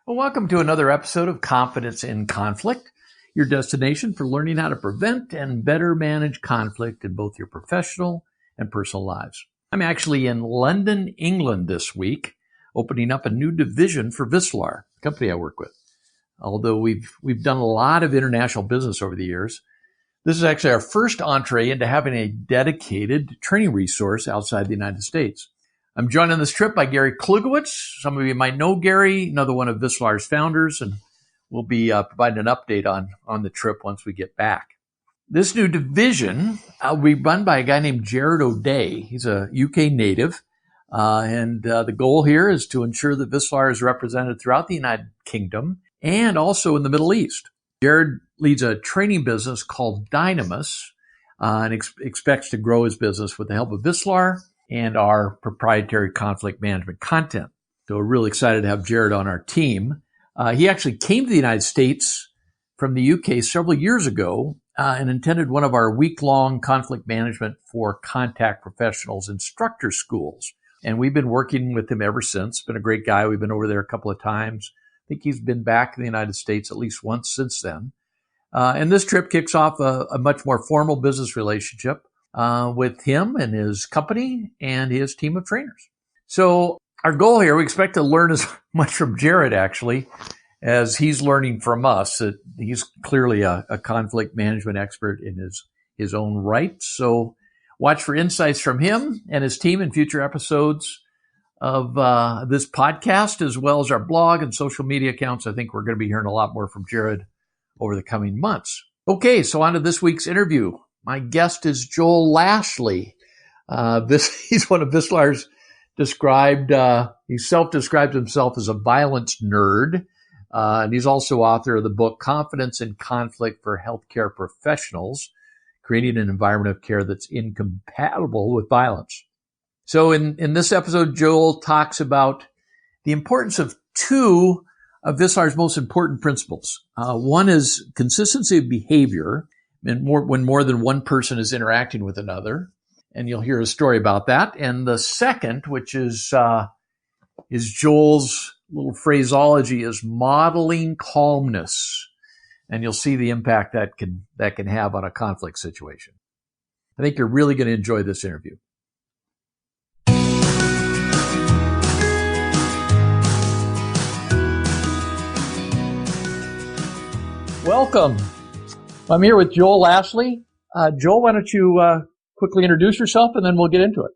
Well, welcome to another episode of Confidence in Conflict, your destination for learning how to prevent and better manage conflict in both your professional and personal lives. I'm actually in London, England this week, opening up a new division for Vislar, the company I work with. Although we've done a lot of international business over the years, this is actually our first entree into having a dedicated training resource outside the United States. I'm joined on this trip by Gary Klugowicz. Some of you might know Gary, another one of Vislar's founders, and we'll be providing an update on the trip once we get back. This new division will be run by a guy named Jared O'Day. He's a UK native, and the goal here is to ensure that Vislar is represented throughout the United Kingdom and also in the Middle East. Jared leads a training business called Dynamis and expects to grow his business with the help of Vislar and our proprietary conflict management content. So we're really excited to have Jared on our team. He actually came to the United States from the UK several years ago and attended one of our week-long conflict management for contact professionals instructor schools. And we've been working with him ever since. Been a great guy. We've been over there a couple of times. I think he's been back in the United States at least once since then. And this trip kicks off a much more formal business relationship with him and his company and his team of trainers. So our goal here, we expect to learn as much from Jared, actually, as he's learning from us. He's clearly a conflict management expert in his own right. So watch for insights from him and his team in future episodes of this podcast, as well as our blog and social media accounts. I think we're going to be hearing a lot more from Jared over the coming months. Okay, so on to this week's interview. My guest is Joel Lashley. He's one of Vislar's he self-describes himself as a violence nerd. And he's also author of the book, Confidence in Conflict for Healthcare Professionals, Creating an Environment of Care That's Incompatible with Violence. So in this episode, Joel talks about the importance of two of Vislar's most important principles. One is consistency of behavior, and when more than one person is interacting with another, and you'll hear a story about that. And the second, which is Joel's little phraseology, is modeling calmness, and you'll see the impact that can have on a conflict situation. I think you're really going to enjoy this interview. Welcome. I'm here with Joel Lashley. Joel, why don't you quickly introduce yourself, and then we'll get into it.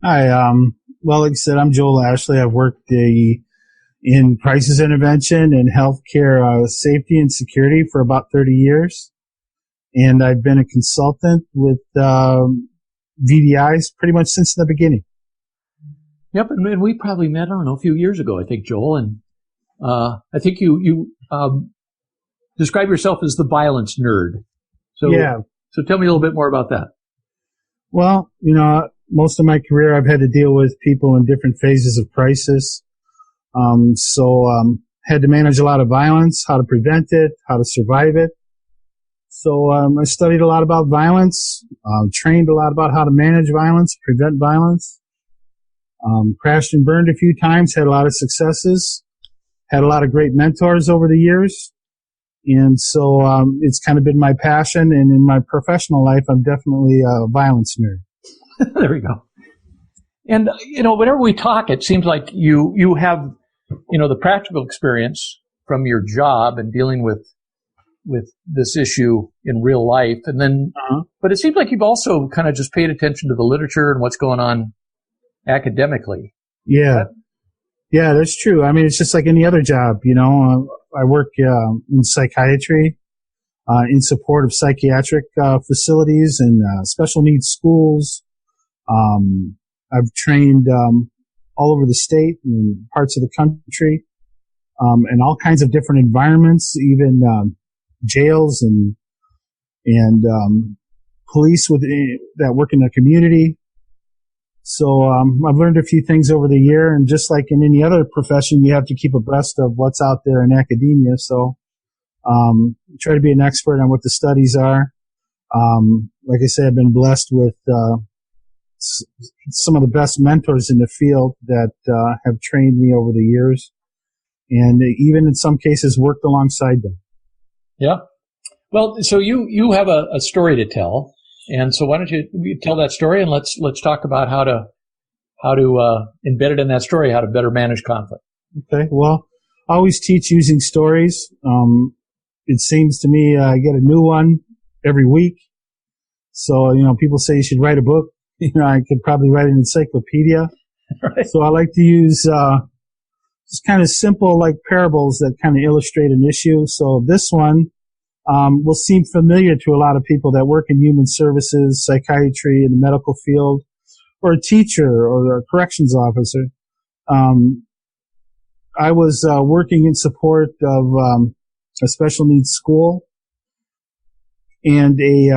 Hi. Well, like I said, I'm Joel Lashley. I've worked in crisis intervention and healthcare safety and security for about 30 years. And I've been a consultant with VDIs pretty much since the beginning. Yep, and we probably met, I don't know, a few years ago, I think, Joel. And I think you describe yourself as the violence nerd. So, yeah. So tell me a little bit more about that. Well, most of my career I've had to deal with people in different phases of crisis. Had to manage a lot of violence, how to prevent it, how to survive it. So I studied a lot about violence, trained a lot about how to manage violence, prevent violence. Crashed and burned a few times, had a lot of successes, had a lot of great mentors over the years. And so it's kind of been my passion, and in my professional life, I'm definitely a violence nerd. There we go. And, whenever we talk, it seems like you have, the practical experience from your job and dealing with this issue in real life. And then, but it seems like you've also kind of just paid attention to the literature and what's going on academically. Yeah. Yeah, that's true. I mean, it's just like any other job, I work in psychiatry, in support of psychiatric facilities and special needs schools. I've trained all over the state and parts of the country, in all kinds of different environments, even jails and police that work in the community. So I've learned a few things over the year, and just like in any other profession, you have to keep abreast of what's out there in academia. So try to be an expert on what the studies are. Like I said, I've been blessed with some of the best mentors in the field that have trained me over the years. and even in some cases worked alongside them. Yeah. Well, so you have a story to tell, and so why don't you tell that story, and let's talk about how to embed it in that story, how to better manage conflict. Okay. Well, I always teach using stories. It seems to me I get a new one every week. So, people say you should write a book. I could probably write an encyclopedia. Right. So I like to use just kind of simple like parables that kind of illustrate an issue. So this one will seem familiar to a lot of people that work in human services, psychiatry, in the medical field, or a teacher or a corrections officer. I was working in support of a special needs school, and a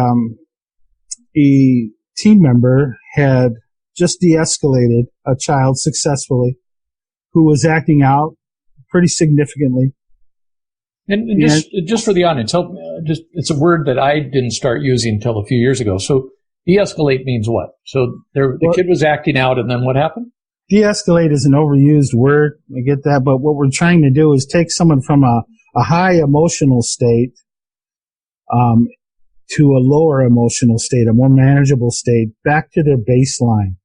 team member had just de-escalated a child successfully who was acting out pretty significantly. And just for the audience, it's a word that I didn't start using until a few years ago. So de-escalate means what? So the kid was acting out, and then what happened? De-escalate is an overused word. I get that. But what we're trying to do is take someone from a high emotional state to a lower emotional state, a more manageable state, back to their baseline.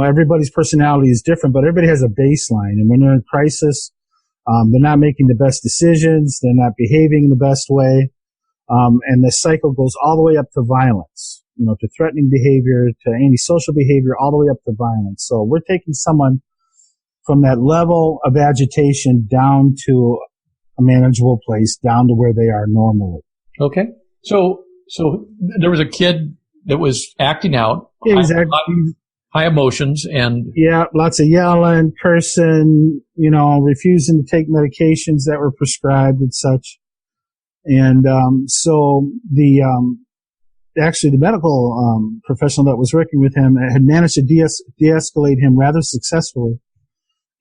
Everybody's personality is different, but everybody has a baseline. And when they're in crisis, they're not making the best decisions. They're not behaving in the best way. And the cycle goes all the way up to violence, to threatening behavior, to antisocial behavior, all the way up to violence. So we're taking someone from that level of agitation down to a manageable place, down to where they are normally. Okay. So there was a kid that was acting out, high emotions, and lots of yelling, cursing, refusing to take medications that were prescribed and such. And so the medical professional that was working with him had managed to de-escalate him rather successfully,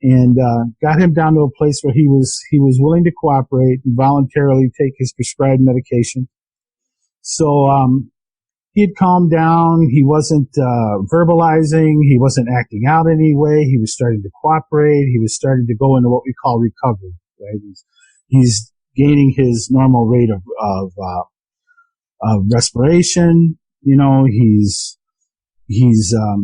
and got him down to a place where he was willing to cooperate and voluntarily take his prescribed medication. So he had calmed down. He wasn't verbalizing. He wasn't acting out anyway. He was starting to cooperate. He was starting to go into what we call recovery. Right? He's gaining his normal rate of respiration. He's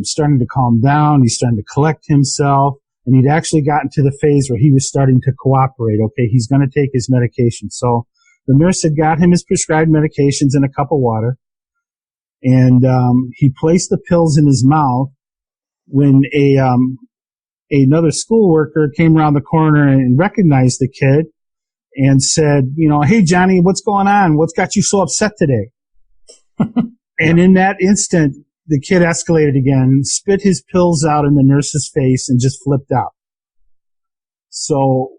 starting to calm down. He's starting to collect himself. And he'd actually gotten to the phase where he was starting to cooperate. Okay, he's going to take his medication. So the nurse had got him his prescribed medications in a cup of water. And he placed the pills in his mouth when another school worker came around the corner and recognized the kid and said, hey, Johnny, what's going on? What's got you so upset today? And in that instant, the kid escalated again, spit his pills out in the nurse's face, and just flipped out. So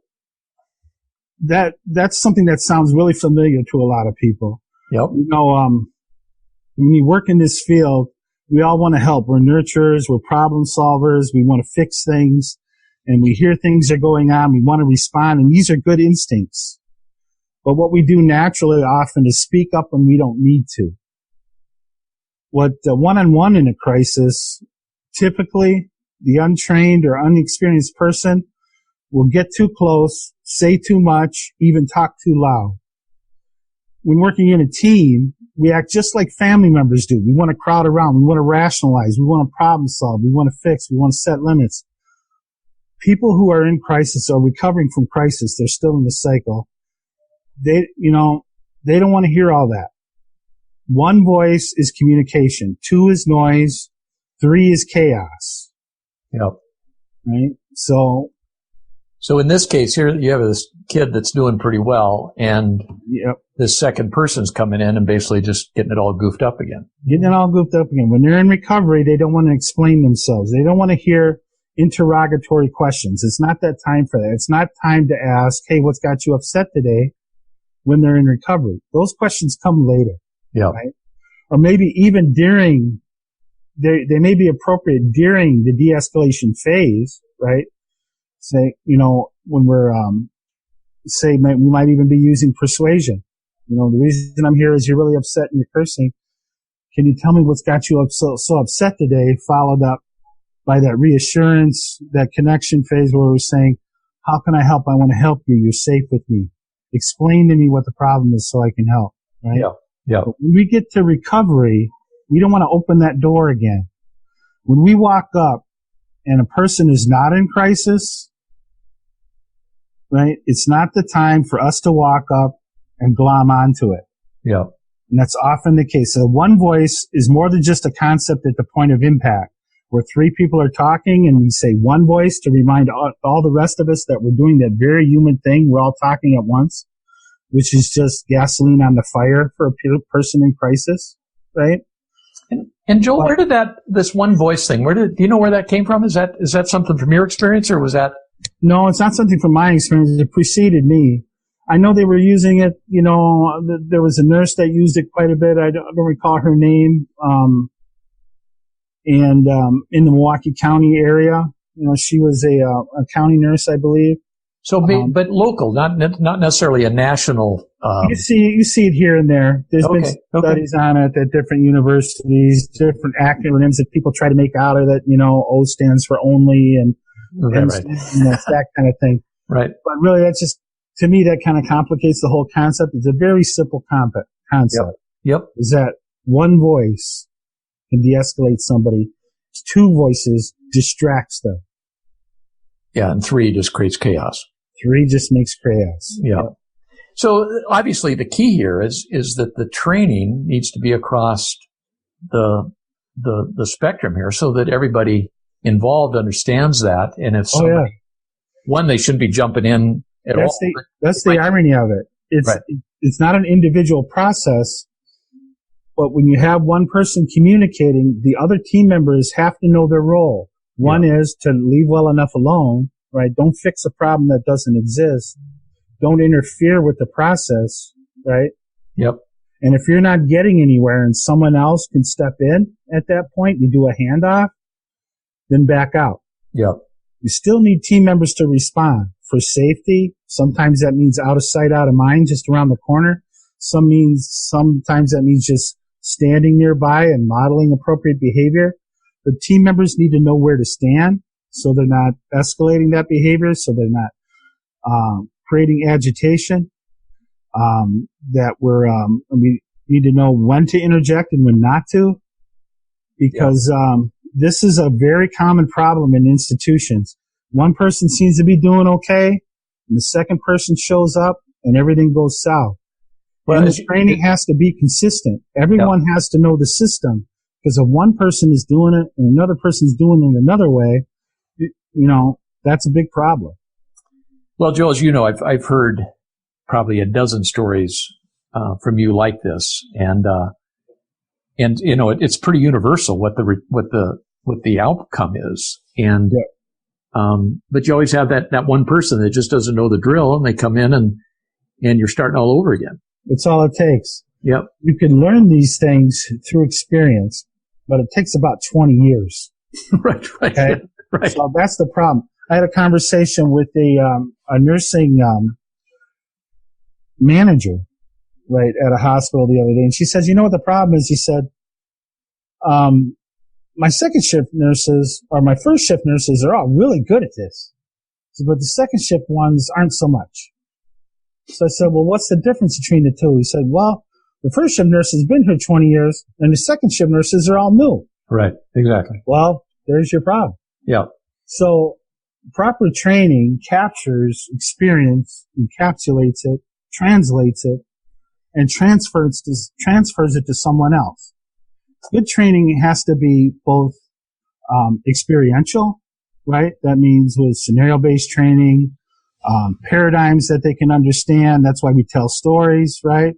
that's something that sounds really familiar to a lot of people. Yep. When you work in this field, we all want to help. We're nurturers. We're problem solvers. We want to fix things. And we hear things are going on. We want to respond. And these are good instincts. But what we do naturally often is speak up when we don't need to. What one-on-one in a crisis, typically the untrained or unexperienced person will get too close, say too much, even talk too loud. When working in a team, we act just like family members do. We want to crowd around. We want to rationalize. We want to problem solve. We want to fix. We want to set limits. People who are in crisis or recovering from crisis, they're still in the cycle. They don't want to hear all that. One voice is communication. 2 is noise. 3 is chaos. Yep. Right? So in this case here, you have this kid that's doing pretty well, and this second person's coming in and basically just getting it all goofed up again. When they're in recovery, they don't want to explain themselves. They don't want to hear interrogatory questions. It's not that time for that. It's not time to ask, hey, what's got you upset today, when they're in recovery. Those questions come later. Yeah. Right? Or maybe even during, they may be appropriate during the de-escalation phase, right? Say, when we're, we might even be using persuasion. The reason I'm here is you're really upset and you're cursing. Can you tell me what's got you so upset today? Followed up by that reassurance, that connection phase where we're saying, How can I help? I want to help you. You're safe with me. Explain to me what the problem is so I can help. Right? Yeah. Yeah. But when we get to recovery, we don't want to open that door again. When we walk up and a person is not in crisis, right? It's not the time for us to walk up and glom onto it. Yeah. And that's often the case. So one voice is more than just a concept at the point of impact, where three people are talking and we say one voice to remind all the rest of us that we're doing that very human thing. We're all talking at once, which is just gasoline on the fire for a person in crisis, right? And Joel, where did this one voice thing, do you know where that came from? Is that something from your experience, or was that? No, it's not something from my experience. It preceded me. I know they were using it, there was a nurse that used it quite a bit. I don't recall her name. And in the Milwaukee County area, she was a county nurse, I believe. So, but local, not necessarily a national. You see it here and there. There's been studies on it at different universities, different acronyms that people try to make out of it. O stands for only, and right. It's that kind of thing. Right. But really, that's just, to me, that kind of complicates the whole concept. It's a very simple concept. Yep. Is that one voice can de-escalate somebody. Two voices distracts them. Yeah, and three just creates chaos. Three just makes chaos. Yeah. So obviously the key here is that the training needs to be across the spectrum here, so that everybody involved understands that. And if one, they shouldn't be jumping in at all. That's the irony of it. It's not an individual process, but when you have one person communicating, the other team members have to know their role. One is to leave well enough alone, right? Don't fix a problem that doesn't exist. Don't interfere with the process, right? Yep. And if you're not getting anywhere and someone else can step in at that point, you do a handoff, then back out. Yep. You still need team members to respond for safety. Sometimes that means out of sight, out of mind, just around the corner. Sometimes that means just standing nearby and modeling appropriate behavior. But team members need to know where to stand, so they're not escalating that behavior, so they're not creating agitation. We need to know when to interject and when not to, because this is a very common problem in institutions. One person seems to be doing okay, and the second person shows up, and everything goes south. And the training has to be consistent. Everyone has to know the system, because if one person is doing it and another person is doing it another way, that's a big problem. Well, Joel, as you know, I've heard probably a dozen stories from you like this, and it's pretty universal what the outcome is, and but you always have that one person that just doesn't know the drill, and they come in and you're starting all over again. That's all it takes. Yep. You can learn these things through experience, but it takes about 20 years. Right. Okay? Yeah, right. So that's the problem. I had a conversation with a nursing manager, right, at a hospital the other day, and she says, "You know what the problem is?" She said, "My second shift nurses or my first shift nurses are all really good at this, but the second shift ones aren't so much." So I said, "Well, what's the difference between the two?" He said, "Well, the first shift nurse has been here 20 years, and the second shift nurses are all new." Right. Exactly. Well, there's your problem. Yeah. So proper training captures experience, encapsulates it, translates it, and transfers it to someone else. Good training has to be both experiential, right? That means with scenario-based training, paradigms that they can understand. That's why we tell stories, right?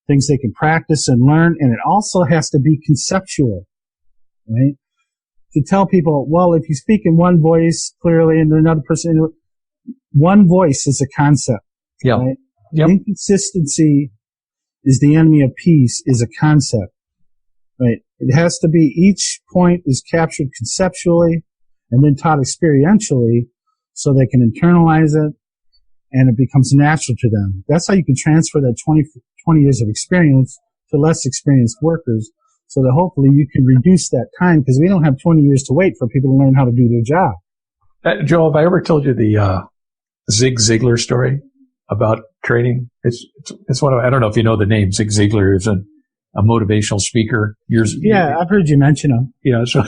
Things they can practice and learn. And it also has to be conceptual, right? To tell people, well, if you speak in one voice clearly and another person, one voice is a concept. Yeah. Right? Yep. Inconsistency is the enemy of peace is a concept, right? It has to be, each point is captured conceptually and then taught experientially, so they can internalize it and it becomes natural to them. That's how you can transfer that 20 years of experience to less experienced workers, so that hopefully you can reduce that time, because we don't have 20 years to wait for people to learn how to do their job. Joe, have I ever told you Zig Ziglar story about training? It's one of, I don't know if you know the name. Zig Ziglar is a motivational speaker. Yeah, I've heard you mention him. Yeah, so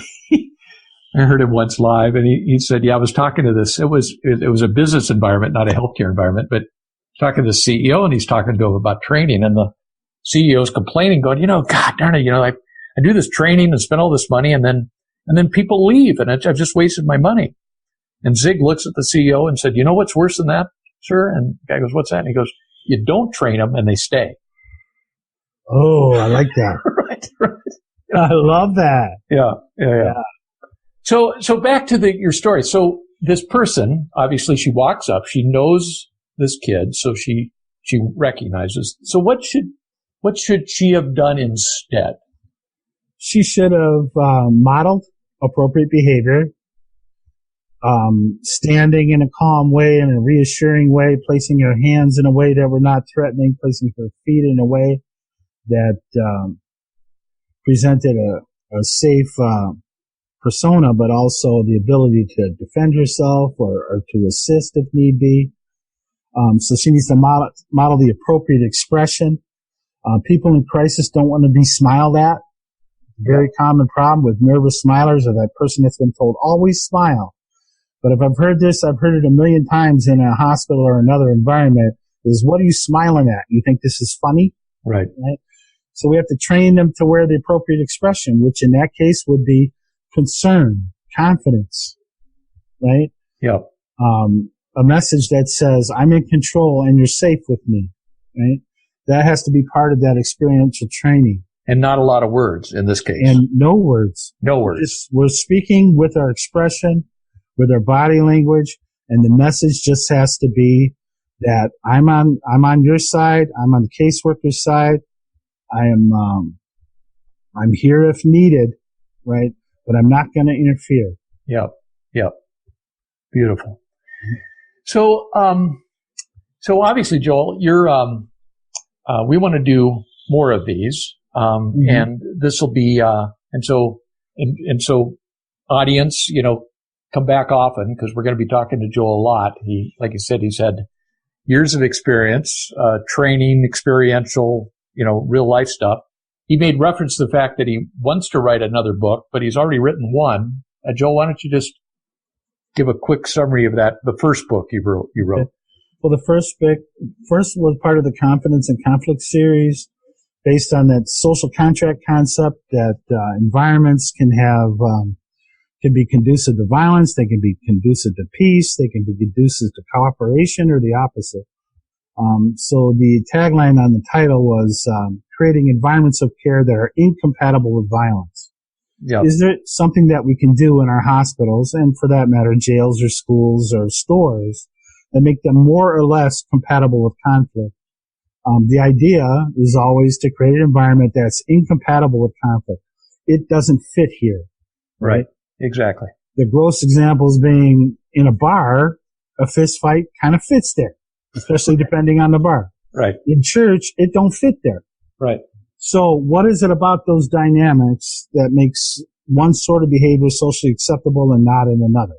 I heard him once live, and he said, "Yeah, I was talking to this. It was a business environment, not a healthcare environment, but talking to the CEO, and he's talking to him about training, and the CEO's complaining, going, God darn it, I do this training and spend all this money, and then people leave, and I've just wasted my money." And Zig looks at the CEO and said, "You know what's worse than that, sir?" And the guy goes, "What's that?" And he goes, "You don't train them, and they stay." Oh, I like that. Right. I love that. Yeah. So back to your story. So this person, obviously, she walks up. She knows this kid, so she recognizes. So what should she have done instead? She should have modeled appropriate behavior, standing in a calm way, in a reassuring way, placing her hands in a way that were not threatening, placing her feet in a way that presented a safe persona, but also the ability to defend herself or to assist if need be. So she needs to model the appropriate expression. People in crisis don't want to be smiled at. Very common problem with nervous smilers, or that person that's been told, always smile. But if I've heard this, I've heard it a million times in a hospital or another environment, is, what are you smiling at? You think this is funny? Right. So we have to train them to wear the appropriate expression, which in that case would be concern, confidence, right? Yeah. A message that says, I'm in control and you're safe with me, right? That has to be part of that experiential training. And not a lot of words in this case. And no words. No words. We're speaking with our expression, with our body language, and the message just has to be that I'm on your side, I'm on the caseworker's side, I'm here if needed, right? But I'm not going to interfere. Yep. Beautiful. So obviously, Joel, we want to do more of these. And this will be, and so audience, come back often, because we're going to be talking to Joel a lot. Like you said, he's had years of experience, training, experiential, real life stuff. He made reference to the fact that he wants to write another book, but he's already written one. Joel, why don't you just give a quick summary of that, the first book you wrote? Well, the first was part of the Confidence and Conflict series, based on that social contract concept that environments can be conducive to violence, they can be conducive to peace, they can be conducive to cooperation, or the opposite. So the tagline on the title was creating environments of care that are incompatible with violence. Yep. Is there something that we can do in our hospitals, and for that matter, jails or schools or stores, that make them more or less compatible with conflict? The idea is always to create an environment that's incompatible with conflict. It doesn't fit here. Right. Exactly. The gross examples being, in a bar, a fist fight kind of fits there, especially depending on the bar. Right. In church, it don't fit there. Right. So what is it about those dynamics that makes one sort of behavior socially acceptable and not in another?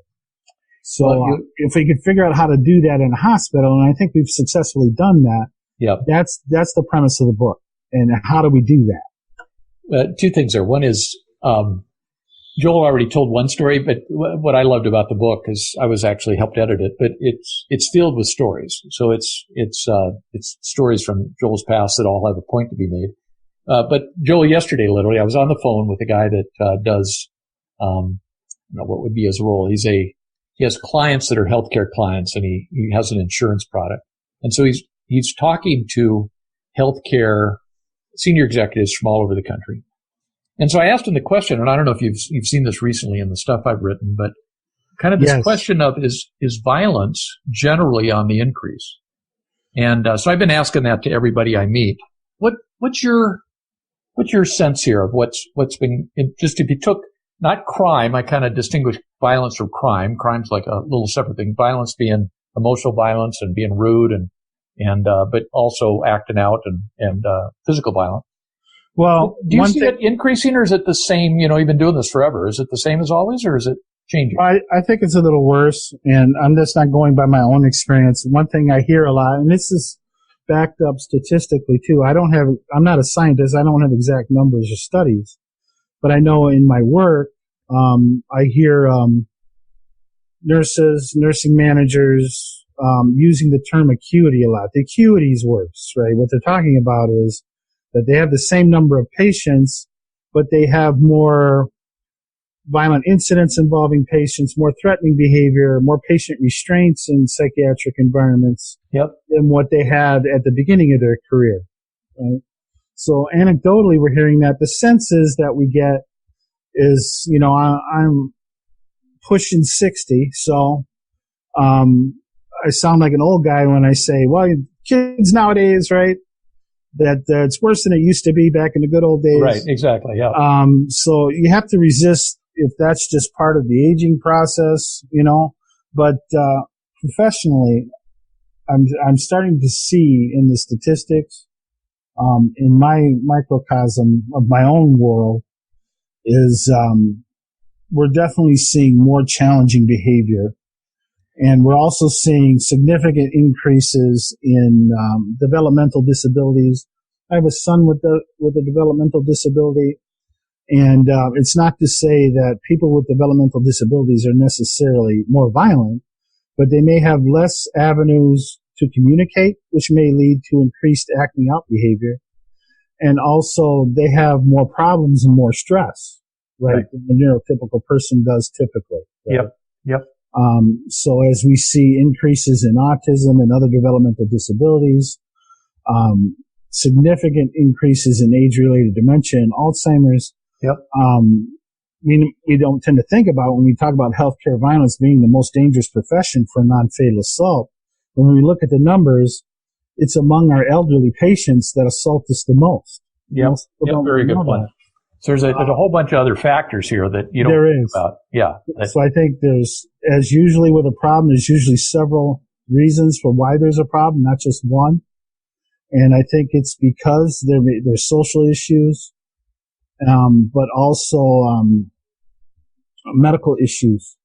So if we could figure out how to do that in a hospital, and I think we've successfully done that, that's the premise of the book. And how do we do that? Two things there. One is, Joel already told one story, but what I loved about the book is I was actually helped edit it, but it's filled with stories. So it's stories from Joel's past that all have a point to be made. But Joel, yesterday, literally, I was on the phone with a guy that does, what would be his role? He has clients that are healthcare clients, and he has an insurance product. And so he's talking to healthcare senior executives from all over the country. And so I asked him the question, and I don't know if you've seen this recently in the stuff I've written, but kind of this question of is violence generally on the increase? And so I've been asking that to everybody I meet. What's your sense here of what's been, just if you took not crime, I kind of distinguish violence from crime. Crime's like a little separate thing. Violence being emotional violence and being rude and but also acting out and physical violence. Well, do you see it increasing, or is it the same? You've been doing this forever. Is it the same as always, or is it changing? I think it's a little worse, and I'm just not going by my own experience. One thing I hear a lot, and this is backed up statistically too. I'm not a scientist. I don't have exact numbers or studies, but I know in my work, I hear nurses, nursing managers using the term acuity a lot. The acuity is worse, right? What they're talking about is that they have the same number of patients, but they have more violent incidents involving patients, more threatening behavior, more patient restraints in psychiatric environments than what they had at the beginning of their career, right? So anecdotally, we're hearing that the senses that we get is, I'm pushing 60, so I sound like an old guy when I say, well, kids nowadays, right, that it's worse than it used to be back in the good old days. Right, exactly, yeah. So you have to resist if that's just part of the aging process, but professionally, I'm starting to see in the statistics, in my microcosm of my own world, is we're definitely seeing more challenging behavior, and we're also seeing significant increases in developmental disabilities. I have a son with a developmental disability, and it's not to say that people with developmental disabilities are necessarily more violent, but they may have less avenues to communicate, which may lead to increased acting out behavior. And also they have more problems and more stress, right, than the neurotypical person does typically. Right? Yep. So as we see increases in autism and other developmental disabilities, significant increases in age-related dementia and Alzheimer's, we don't tend to think about when we talk about healthcare violence being the most dangerous profession for non-fatal assault. When we look at the numbers, it's among our elderly patients that assault us the most. Very good point. So there's a whole bunch of other factors here that you don't think about. Yeah. So I think as usually with a problem, there's usually several reasons for why there's a problem, not just one. And I think it's because there's social issues, but also medical issues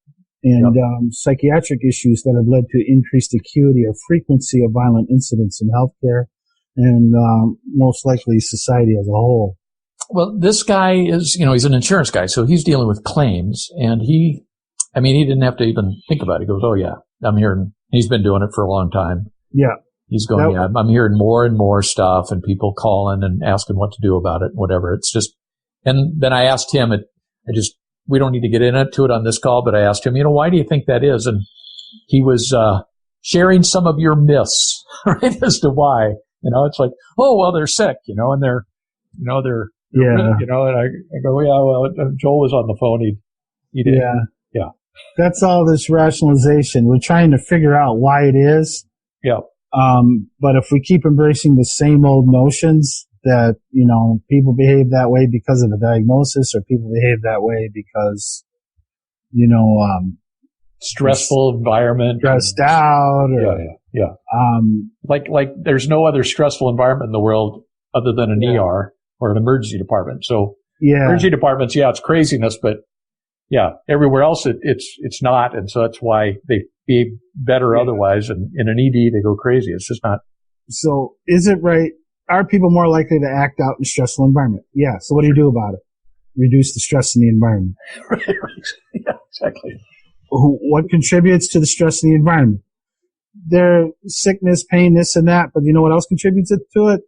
and psychiatric issues that have led to increased acuity or frequency of violent incidents in healthcare and most likely society as a whole. Well, this guy is, he's an insurance guy, so he's dealing with claims, and he didn't have to even think about it. He goes, oh yeah, I'm hearing, he's been doing it for a long time. Yeah. He's going, I'm hearing more and more stuff and people calling and asking what to do about it, whatever. It's just, and then I asked him, we don't need to get into it on this call, but I asked him, why do you think that is? And he was, sharing some of your myths, right, as to why, it's like, oh, well, they're sick, and they're, and I go, yeah, well, Joel was on the phone. He did. Yeah. That's all this rationalization. We're trying to figure out why it is. Yeah. But if we keep embracing the same old notions that, people behave that way because of a diagnosis, or people behave that way because, stressful environment, stressed out, or, like there's no other stressful environment in the world other than an ER or an emergency department. So emergency departments, it's craziness, but everywhere else it's not, and so that's why they behave better otherwise. And in an ED, they go crazy. It's just not. So is it right? Are people more likely to act out in a stressful environment? Yeah. So what do you do about it? Reduce the stress in the environment. Right. Yeah, exactly. What contributes to the stress in the environment? Their sickness, pain, this and that. But you know what else contributes to it?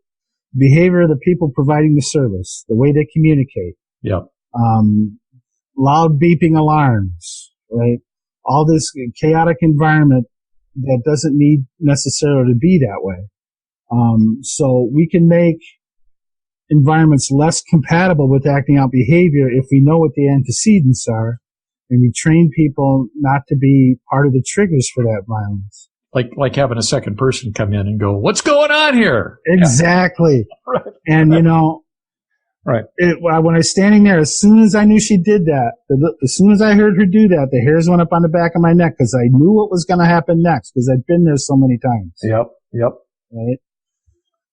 Behavior of the people providing the service, the way they communicate. Yeah. Loud beeping alarms, right? All this chaotic environment that doesn't need necessarily to be that way. So we can make environments less compatible with acting out behavior if we know what the antecedents are, and we train people not to be part of the triggers for that violence. Like having a second person come in and go, what's going on here? Exactly. Right. And, right. When I was standing there, as soon as I knew she did that, as soon as I heard her do that, the hairs went up on the back of my neck because I knew what was going to happen next because I'd been there so many times. Yep. Right.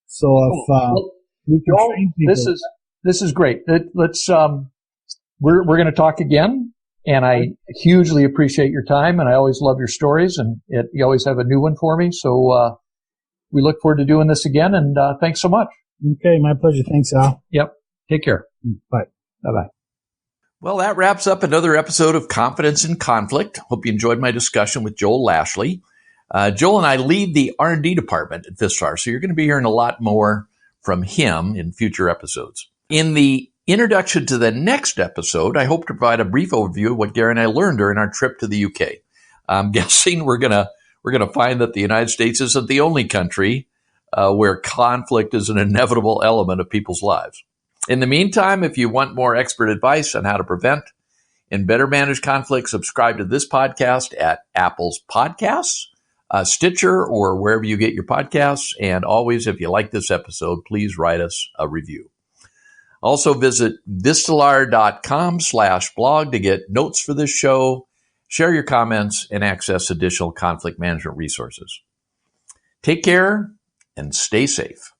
So if we can train people, this is great. Let's we're going to talk again And I hugely appreciate your time, and I always love your stories, and you always have a new one for me. So we look forward to doing this again, and thanks so much. Okay, my pleasure. Thanks, Al. Yep. Take care. Bye. Bye-bye. Well, that wraps up another episode of Confidence in Conflict. Hope you enjoyed my discussion with Joel Lashley. Joel and I lead the R&D department at Vistar, so you're going to be hearing a lot more from him in future episodes. In the introduction to the next episode, I hope to provide a brief overview of what Gary and I learned during our trip to the UK. I'm guessing we're gonna find that the United States isn't the only country where conflict is an inevitable element of people's lives. In the meantime, if you want more expert advice on how to prevent and better manage conflict, subscribe to this podcast at Apple's Podcasts, Stitcher, or wherever you get your podcasts. And always, if you like this episode, please write us a review. Also visit vistalar.com/blog to get notes for this show, share your comments, and access additional conflict management resources. Take care and stay safe.